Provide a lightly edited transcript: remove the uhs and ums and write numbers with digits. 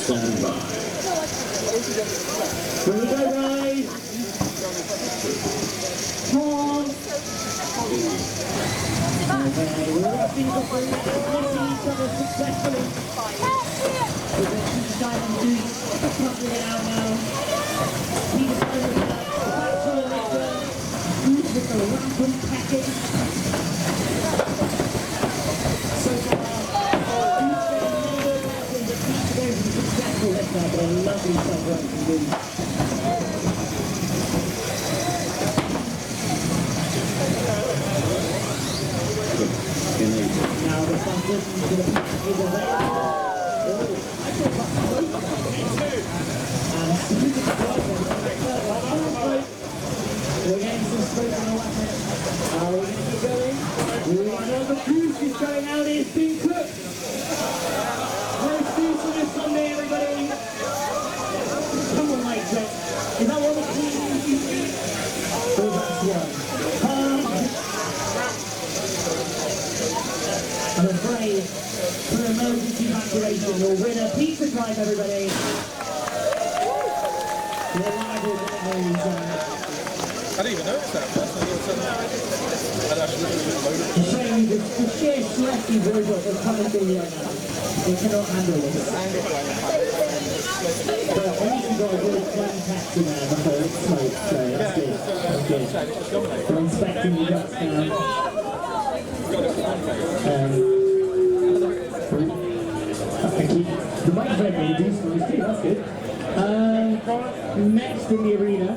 Stand by. Here we go, guys. Honk. Okay, we're wrapping up for missing each other successfully. We're deciding to pumping it out now. Peter's over the back to the liquor. Who's with the rampant package? So far, who's been more likely to keep going for the successful liquor, but a lovely celebration indeed. Now the function to the pack is available. We're getting some smoke on the weapon. We're going to keep going. We know the goose is going out. It's being cooked. Roast goose on this Sunday, everybody. Come on, mate, Jack. Is that one of the clean things you eat? Or that's one? I'm afraid, for emergency evacuation, your winner, pizza time, everybody. Your rival I didn't even notice that. It's a shame the sheer stress you've always got from coming through right now. They cannot handle this. But at least you've got a good flame taxi man before it's smoke, so that's good. That's good. We're inspecting the guts now. The microphone made a decent noise too, that's good. Next in the arena.